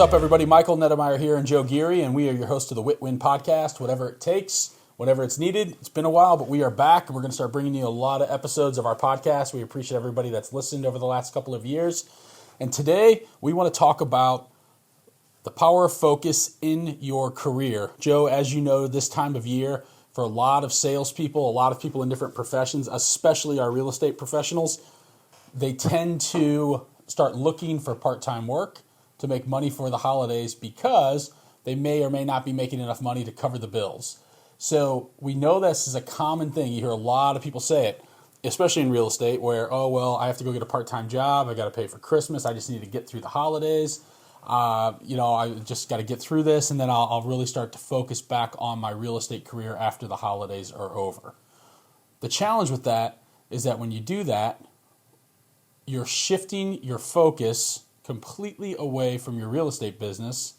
up, everybody? Michael Nettemeyer here and Joe Geary, and we are your hosts of the WITWIN podcast. Whatever it takes, whatever it's needed. It's been a while, but we are back, and we're going to start bringing you a lot of episodes of our podcast. We appreciate everybody that's listened over the last couple of years. And today, we want to talk about the power of focus in your career. Joe, as you know, this time of year, for a lot of salespeople, a lot of people in different professions, especially our real estate professionals, they tend to start looking for part-time work to make money for the holidays because they may or may not be making enough money to cover the bills. So we know this is a common thing. You hear a lot of people say it, especially in real estate, where, oh, well, I have to go get a part-time job. I got to pay for Christmas. I just need to get through the holidays. I just got to get through this, and then I'll really start to focus back on my real estate career after the holidays are over. The challenge with that is that when you do that, you're shifting your focus completely away from your real estate business,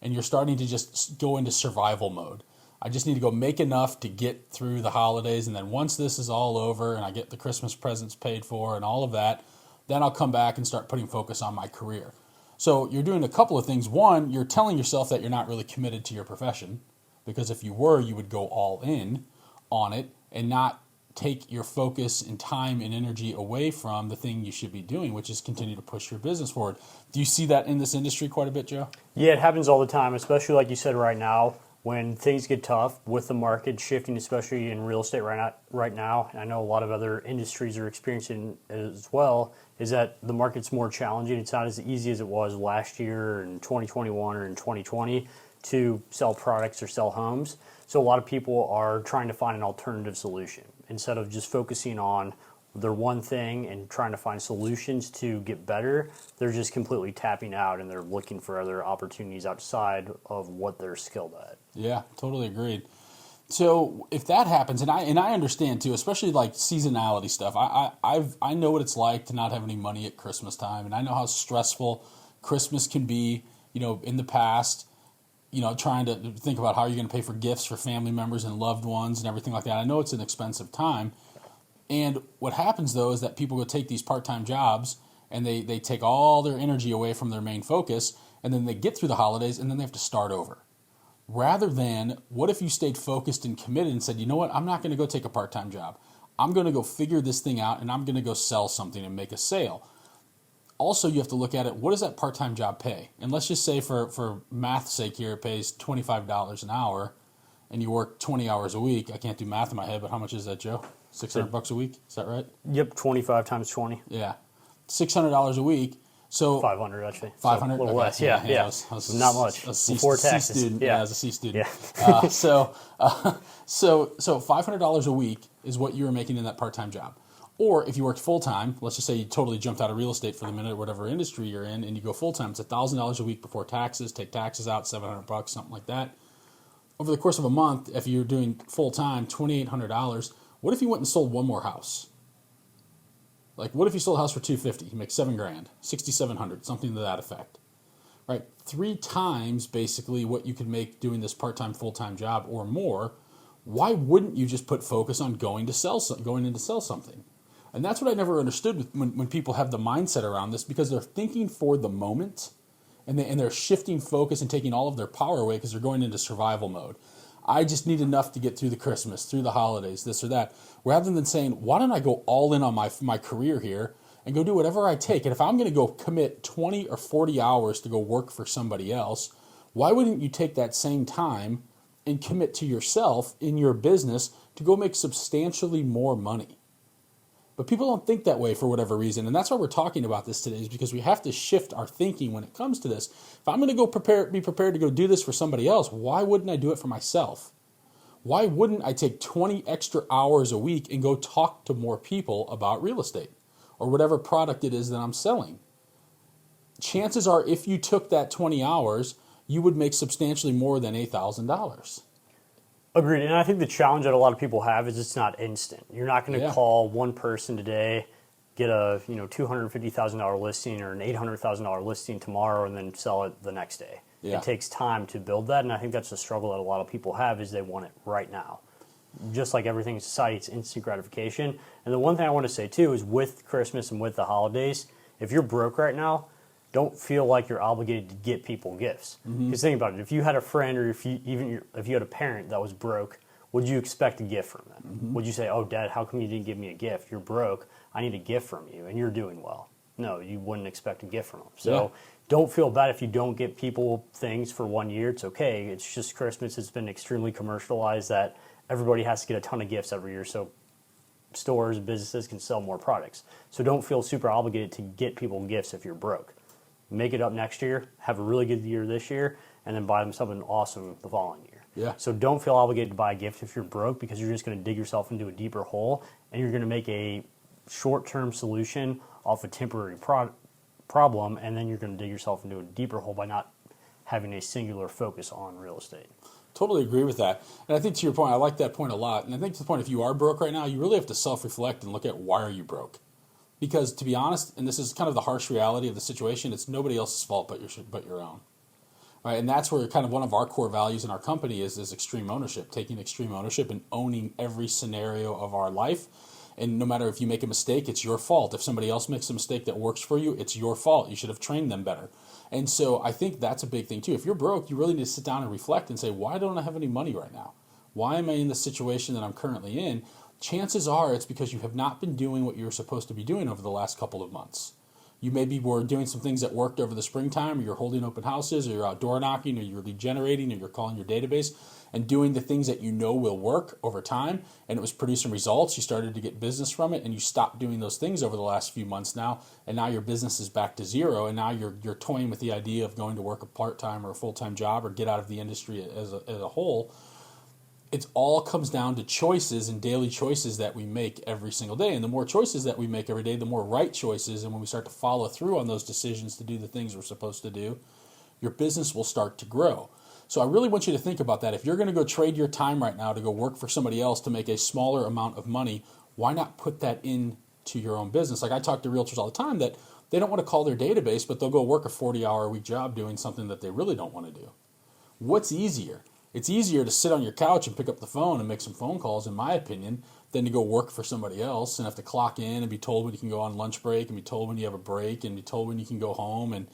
and you're starting to just go into survival mode. I just need to go make enough to get through the holidays, and then once this is all over and I get the Christmas presents paid for and all of that, then I'll come back and start putting focus on my career. So you're doing a couple of things. One, you're telling yourself that you're not really committed to your profession, because if you were, you would go all in on it and not take your focus and time and energy away from the thing you should be doing, which is continue to push your business forward. Do you see that in this industry quite a bit, Joe? Yeah, it happens all the time, especially like you said right now, when things get tough with the market shifting, especially in real estate right now. And I know a lot of other industries are experiencing it as well, is that the market's more challenging. It's not as easy as it was last year in 2021 or in 2020 to sell products or sell homes. So a lot of people are trying to find an alternative solution. Instead of just focusing on their one thing and trying to find solutions to get better, they're just completely tapping out and they're looking for other opportunities outside of what they're skilled at. Yeah, totally agreed. So if that happens, and I understand too, especially like seasonality stuff. I know what it's like to not have any money at Christmas time, and I know how stressful Christmas can be. In the past, trying to think about how you're going to pay for gifts for family members and loved ones and everything like that. I know it's an expensive time. And what happens, though, is that people go take these part-time jobs and they take all their energy away from their main focus, and then they get through the holidays and then they have to start over. Rather than, what if you stayed focused and committed and said, you know what, I'm not going to go take a part-time job. I'm going to go figure this thing out, and I'm going to go sell something and make a sale. Also, you have to look at it, what does that part-time job pay? And let's just say for math's sake here, it pays $25 an hour, and you work 20 hours a week. I can't do math in my head, but how much is that, Joe? $600 a week? Is that right? Yep, 25 times 20. Yeah. $600 a week. So 500 actually. 500? So a little okay. less, yeah. I was not much. Before taxes. Student. Yeah, as a C student. Yeah. So $500 a week is what you were making in that part-time job. Or if you worked full-time, let's just say you totally jumped out of real estate for the minute or whatever industry you're in, and you go full-time, it's $1,000 a week before taxes, take taxes out, $700, something like that. Over the course of a month, if you're doing full-time, $2,800, what if you went and sold one more house? Like, what if you sold a house for $250? You make $7,000, $6,700, something to that effect, right? 3 times basically what you could make doing this part-time, full-time job or more. Why wouldn't you just put focus on going in to sell something? And that's what I never understood when people have the mindset around this, because they're thinking for the moment, and they're shifting focus and taking all of their power away because they're going into survival mode. I just need enough to get through the Christmas, through the holidays, this or that, rather than saying, why don't I go all in on my career here and go do whatever I take? And if I'm going to go commit 20 or 40 hours to go work for somebody else, why wouldn't you take that same time and commit to yourself in your business to go make substantially more money? But people don't think that way for whatever reason, and that's why we're talking about this today, is because we have to shift our thinking when it comes to this. If I'm going to go be prepared to go do this for somebody else, why wouldn't I do it for myself? Why wouldn't I take 20 extra hours a week and go talk to more people about real estate or whatever product it is that I'm selling? Chances are, if you took that 20 hours, you would make substantially more than $8,000. Agreed, and I think the challenge that a lot of people have is it's not instant. You're not going to call one person today, get a $250,000 listing or an $800,000 listing tomorrow, and then sell it the next day. Yeah. It takes time to build that, and I think that's the struggle that a lot of people have, is they want it right now. Just like everything in society, it's instant gratification. And the one thing I want to say too is, with Christmas and with the holidays, if you're broke right now, don't feel like you're obligated to get people gifts. Because think about it, if you had a friend or if you had a parent that was broke, would you expect a gift from them? Would you say, "Oh, Dad, how come you didn't give me a gift? You're broke. I need a gift from you, and you're doing well." No, you wouldn't expect a gift from them. So don't feel bad if you don't get people things for 1 year. It's okay. It's just Christmas. It's been extremely commercialized that everybody has to get a ton of gifts every year. So stores, businesses can sell more products. So don't feel super obligated to get people gifts if you're broke. Make it up next year, have a really good year this year, and then buy them something awesome the following year. Yeah. So don't feel obligated to buy a gift if you're broke, because you're just going to dig yourself into a deeper hole, and you're going to make a short-term solution off a temporary problem, and then you're going to dig yourself into a deeper hole by not having a singular focus on real estate. Totally agree with that. And I think to your point, I like that point a lot. And I think to the point, if you are broke right now, you really have to self-reflect and look at why are you broke. Because to be honest, and this is kind of the harsh reality of the situation, it's nobody else's fault but your own. Right? And that's where kind of one of our core values in our company is extreme ownership, taking extreme ownership and owning every scenario of our life. And no matter if you make a mistake, it's your fault. If somebody else makes a mistake that works for you, it's your fault. You should have trained them better. And so I think that's a big thing too. If you're broke, you really need to sit down and reflect and say, why don't I have any money right now? Why am I in the situation that I'm currently in? Chances are it's because you have not been doing what you're supposed to be doing over the last couple of months. You maybe were doing some things that worked over the springtime, or you're holding open houses, or you're outdoor knocking, or you're lead generating, or you're calling your database and doing the things that you know will work over time, and it was producing results. You started to get business from it, and you stopped doing those things over the last few months now, and now your business is back to zero, and now you're toying with the idea of going to work a part-time or a full-time job or get out of the industry as a whole. It all comes down to choices and daily choices that we make every single day. And the more choices that we make every day, the more right choices. And when we start to follow through on those decisions to do the things we're supposed to do, your business will start to grow. So I really want you to think about that. If you're going to go trade your time right now to go work for somebody else to make a smaller amount of money, why not put that into your own business? Like I talk to realtors all the time that they don't want to call their database, but they'll go work a 40-hour-a-week job doing something that they really don't want to do. What's easier? It's easier to sit on your couch and pick up the phone and make some phone calls, in my opinion, than to go work for somebody else and have to clock in and be told when you can go on lunch break and be told when you have a break and be told when you can go home. And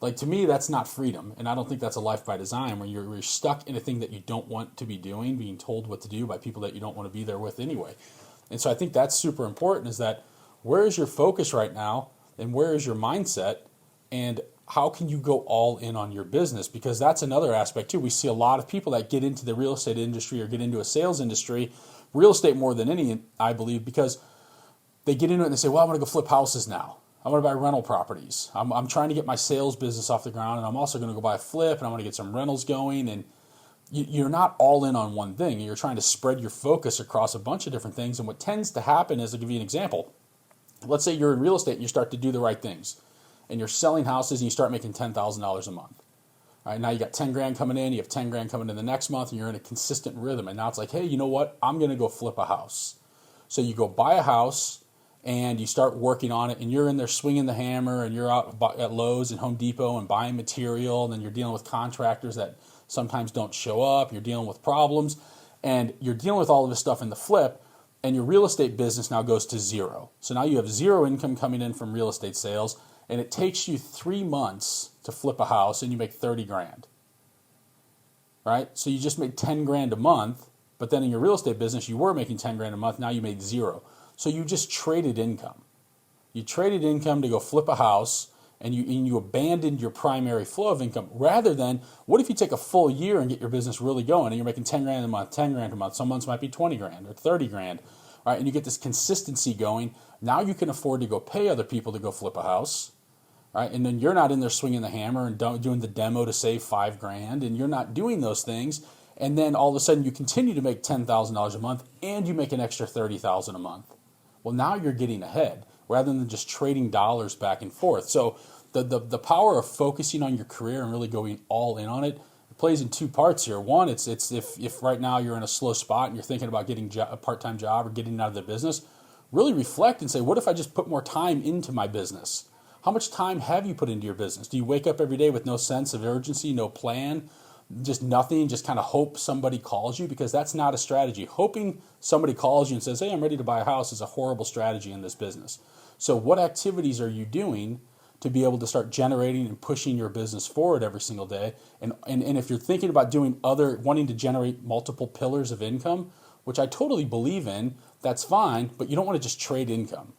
like, to me, that's not freedom. And I don't think that's a life by design, where you're stuck in a thing that you don't want to be doing, being told what to do by people that you don't want to be there with anyway. And so I think that's super important, is that where is your focus right now and where is your mindset, and how can you go all in on your business? Because that's another aspect too. We see a lot of people that get into the real estate industry or get into a sales industry, real estate more than any, I believe, because they get into it and they say, well, I want to go flip houses now. I want to buy rental properties. I'm trying to get my sales business off the ground, and I'm also going to go buy a flip, and I want to get some rentals going. And you're not all in on one thing. You're trying to spread your focus across a bunch of different things. And what tends to happen is, I'll give you an example. Let's say you're in real estate and you start to do the right things, and you're selling houses and you start making $10,000 a month. All right, now you got 10 grand coming in, you have 10 grand coming in the next month, and you're in a consistent rhythm. And now it's like, hey, you know what? I'm going to go flip a house. So you go buy a house and you start working on it, and you're in there swinging the hammer, and you're out at Lowe's and Home Depot and buying material, and then you're dealing with contractors that sometimes don't show up. You're dealing with problems, and you're dealing with all of this stuff in the flip, and your real estate business now goes to zero. So now you have zero income coming in from real estate sales, and it takes you 3 months to flip a house, and you make 30 grand, right? So you just made 10 grand a month, but then in your real estate business, you were making 10 grand a month. Now you made zero. So you just traded income. You traded income to go flip a house, and you abandoned your primary flow of income, rather than, what if you take a full year and get your business really going, and you're making 10 grand a month, 10 grand a month. Some months might be 20 grand or 30 grand, right? And you get this consistency going. Now you can afford to go pay other people to go flip a house, right? And then you're not in there swinging the hammer and doing the demo to save 5 grand, and you're not doing those things. And then all of a sudden you continue to make $10,000 a month, and you make an extra $30,000 a month. Well, now you're getting ahead, rather than just trading dollars back and forth. So the power of focusing on your career and really going all in on it, it plays in 2 parts here. One, it's if right now you're in a slow spot and you're thinking about getting a part-time job or getting out of the business, really reflect and say, what if I just put more time into my business? How much time have you put into your business? Do you wake up every day with no sense of urgency, no plan, just nothing, just kind of hope somebody calls you? Because that's not a strategy. Hoping somebody calls you and says, hey, I'm ready to buy a house, is a horrible strategy in this business. So what activities are you doing to be able to start generating and pushing your business forward every single day. And if you're thinking about wanting to generate multiple pillars of income, which I totally believe in, that's fine, but you don't want to just trade income,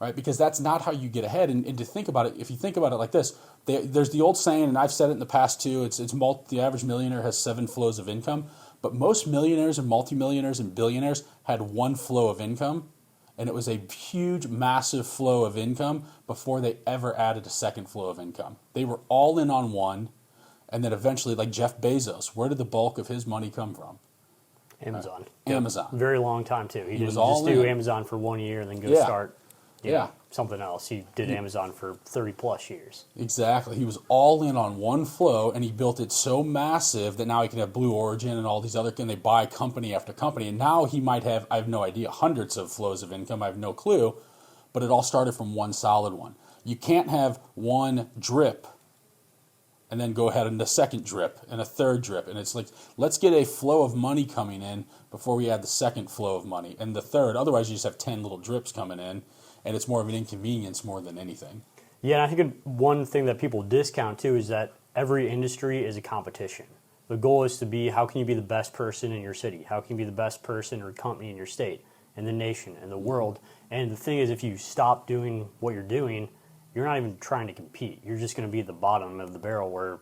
right? Because that's not how you get ahead. And to think about it, if you think about it like this, there's the old saying, and I've said it in the past too, the average millionaire has 7 flows of income, but most millionaires and multimillionaires and billionaires had 1 flow of income, and it was a huge, massive flow of income before they ever added a second flow of income. They were all in on one, and then eventually, like Jeff Bezos, where did the bulk of his money come from? Amazon. Amazon. Very long time too. He was didn't all just do in. Amazon for 1 year and then go start something else. He did Amazon for 30 plus years. Exactly. He was all in on one flow, and he built it so massive that now he can have Blue Origin and all these other, and they buy company after company. And now he might have, I have no idea, hundreds of flows of income. I have no clue, but it all started from one solid one. You can't have one drip and then go ahead and a second drip and a third drip. And it's like, let's get a flow of money coming in before we add the second flow of money and the third. Otherwise, you just have 10 little drips coming in, and it's more of an inconvenience more than anything. Yeah, and I think one thing that people discount too is that every industry is a competition. The goal is to be, how can you be the best person in your city? How can you be the best person or company in your state, in the nation, in the world? And the thing is, if you stop doing what you're doing, you're not even trying to compete. You're just going to be at the bottom of the barrel where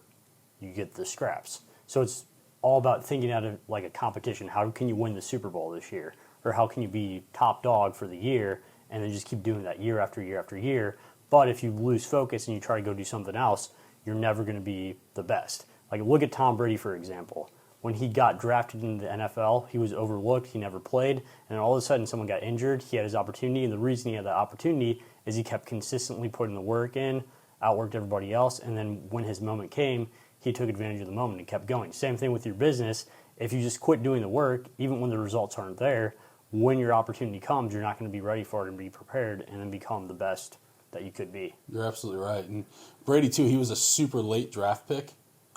you get the scraps. So it's all about thinking out of like a competition. How can you win the Super Bowl this year? Or how can you be top dog for the year and then just keep doing that year after year after year? But if you lose focus and you try to go do something else, you're never going to be the best. Like look at Tom Brady, for example. When he got drafted into the NFL, he was overlooked, he never played, and all of a sudden someone got injured, he had his opportunity, and the reason he had that opportunity is he kept consistently putting the work in, outworked everybody else, and then when his moment came, he took advantage of the moment and kept going. Same thing with your business. If you just quit doing the work, even when the results aren't there, when your opportunity comes, you're not going to be ready for it and be prepared and then become the best that you could be. You're absolutely right. And Brady, too, he was a super late draft pick.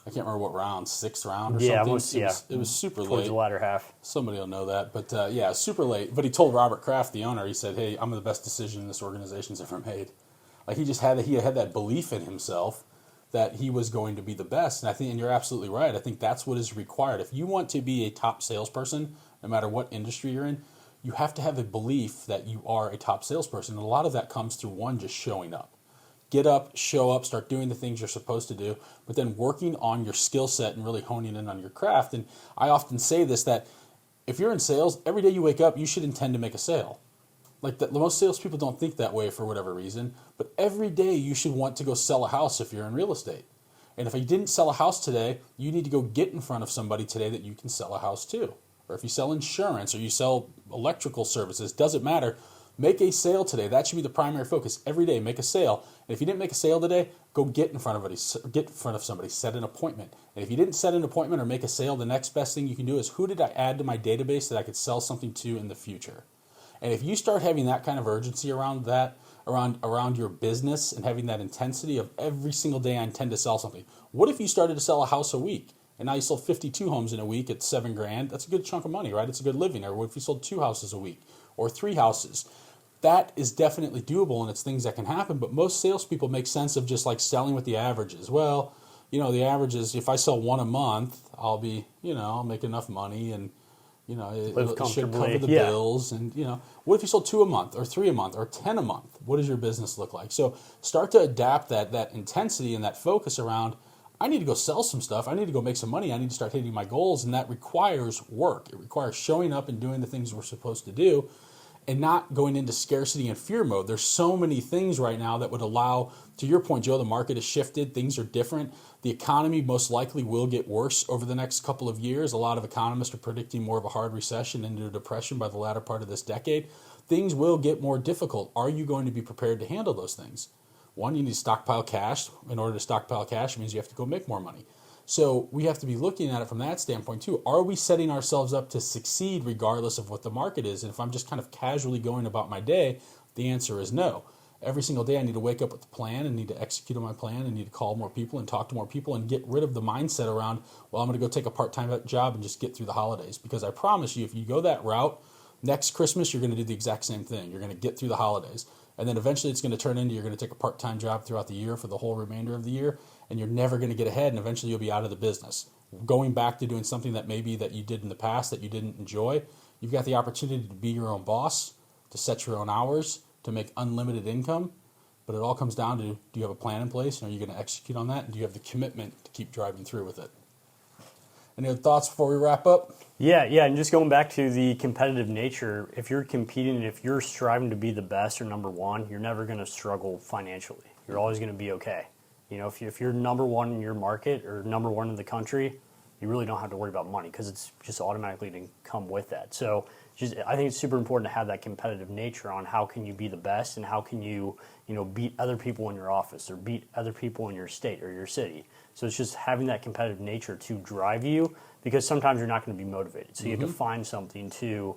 I can't remember what round, 6th round or something. It was super late. Towards the latter half. Somebody will know that. But super late. But he told Robert Kraft, the owner, he said, hey, I'm the best decision this organization's ever made. Like he had that belief in himself that he was going to be the best. And you're absolutely right. I think that's what is required. If you want to be a top salesperson, no matter what industry you're in, you have to have a belief that you are a top salesperson. And a lot of that comes through, one, just showing up. Get up, show up, start doing the things you're supposed to do, but then working on your skill set and really honing in on your craft. And I often say this, that if you're in sales, every day you wake up, you should intend to make a sale. Like most salespeople don't think that way for whatever reason, but every day you should want to go sell a house if you're in real estate. And if you didn't sell a house today, you need to go get in front of somebody today that you can sell a house to. Or if you sell insurance or you sell electrical services, doesn't matter. Make a sale today. That should be the primary focus. Every day, make a sale. And if you didn't make a sale today, go get in front of somebody. Set an appointment. And if you didn't set an appointment or make a sale, the next best thing you can do is, who did I add to my database that I could sell something to in the future? And if you start having that kind of urgency around that, around your business, and having that intensity of every single day I intend to sell something. What if you started to sell a house a week? And now you sold 52 homes in a week at $7,000. That's a good chunk of money, right? It's a good living. Or what if you sold 2 houses a week or 3 houses? That is definitely doable, and it's things that can happen. But most salespeople make sense of just like selling with the averages. Well, the average is, if I sell 1 a month, I'll be, I'll make enough money, and it should cover the bills. And what if you sold 2 a month or 3 a month or 10 a month? What does your business look like? So start to adapt that intensity and that focus around, I need to go sell some stuff. I need to go make some money. I need to start hitting my goals, and that requires work. It requires showing up and doing the things we're supposed to do, and not going into scarcity and fear mode. There's so many things right now that would allow, to your point, Joe, the market has shifted. Things are different. The economy most likely will get worse over the next couple of years. A lot of economists are predicting more of a hard recession into a depression by the latter part of this decade. Things will get more difficult. Are you going to be prepared to handle those things? One, you need to stockpile cash. In order to stockpile cash, it means you have to go make more money. So we have to be looking at it from that standpoint too. Are we setting ourselves up to succeed regardless of what the market is? And if I'm just kind of casually going about my day, the answer is no. Every single day I need to wake up with a plan and need to execute on my plan and need to call more people and talk to more people and get rid of the mindset around, well, I'm going to go take a part-time job and just get through the holidays. Because I promise you, if you go that route, next Christmas you're going to do the exact same thing. You're going to get through the holidays. And then eventually it's going to turn into you're going to take a part-time job throughout the year for the whole remainder of the year, and you're never going to get ahead, and eventually you'll be out of the business. Going back to doing something that maybe that you did in the past that you didn't enjoy, you've got the opportunity to be your own boss, to set your own hours, to make unlimited income. But it all comes down to, do you have a plan in place, and are you going to execute on that? And do you have the commitment to keep driving through with it? Any other thoughts before we wrap up? Yeah, and just going back to the competitive nature, if you're competing, if you're striving to be the best or number one, you're never going to struggle financially. You're always going to be okay. You know, if you're number one in your market or number one in the country, you really don't have to worry about money because it's just automatically going to come with that. So I think it's super important to have that competitive nature on how can you be the best and how can you beat other people in your office or beat other people in your state or your city. So it's just having that competitive nature to drive you, because sometimes you're not going to be motivated. So you have to find something to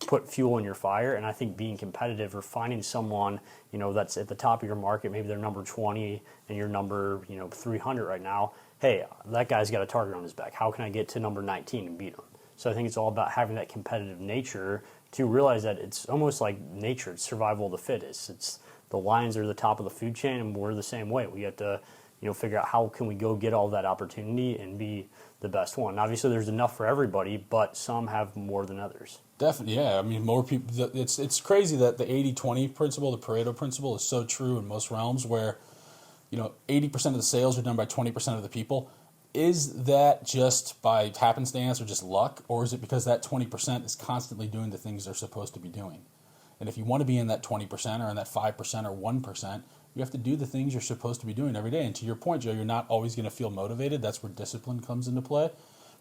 put fuel in your fire. And I think being competitive or finding someone, that's at the top of your market, maybe they're number 20 and you're number, 300 right now. Hey, that guy's got a target on his back. How can I get to number 19 and beat him? So I think it's all about having that competitive nature to realize that it's almost like nature. It's survival of the fittest. It's the lions are the top of the food chain, and we're the same way. We have to, figure out how can we go get all that opportunity and be the best one. Obviously, there's enough for everybody, but some have more than others. Definitely, yeah. I mean, more people. It's crazy that the 80-20 principle, the Pareto principle, is so true in most realms where, 80% of the sales are done by 20% of the people. Is that just by happenstance or just luck, or is it because that 20% is constantly doing the things they're supposed to be doing? And if you want to be in that 20% or in that 5% or 1%, you have to do the things you're supposed to be doing every day. And to your point, Joe, you're not always going to feel motivated. That's where discipline comes into play,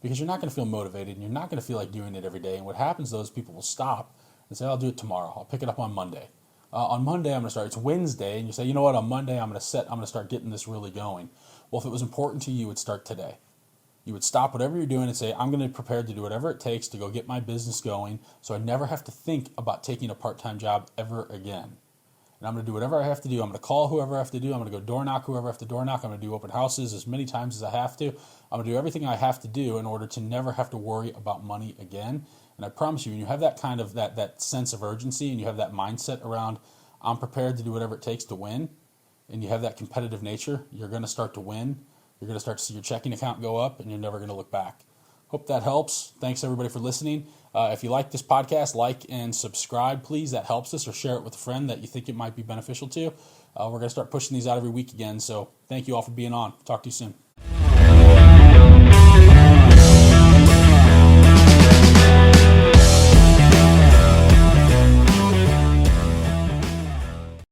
because you're not going to feel motivated and you're not going to feel like doing it every day. And what happens, those people will stop and say, I'll do it tomorrow. I'll pick it up on Monday. On Monday, I'm going to start. It's Wednesday, and you say, you know what? On Monday, I'm going to start getting this really going. Well, if it was important to you, you would start today. You would stop whatever you're doing and say, I'm going to be prepared to do whatever it takes to go get my business going, so I never have to think about taking a part-time job ever again. And I'm going to do whatever I have to do. I'm going to call whoever I have to do. I'm going to go door knock whoever I have to door knock. I'm going to do open houses as many times as I have to. I'm going to do everything I have to do in order to never have to worry about money again. And I promise you, when you have that kind of that sense of urgency and you have that mindset around, I'm prepared to do whatever it takes to win, and you have that competitive nature, you're going to start to win. You're going to start to see your checking account go up, and you're never going to look back. Hope that helps. Thanks, everybody, for listening. If you like this podcast, like and subscribe, please. That helps us. Or share it with a friend that you think it might be beneficial to. We're going to start pushing these out every week again. So thank you all for being on. Talk to you soon.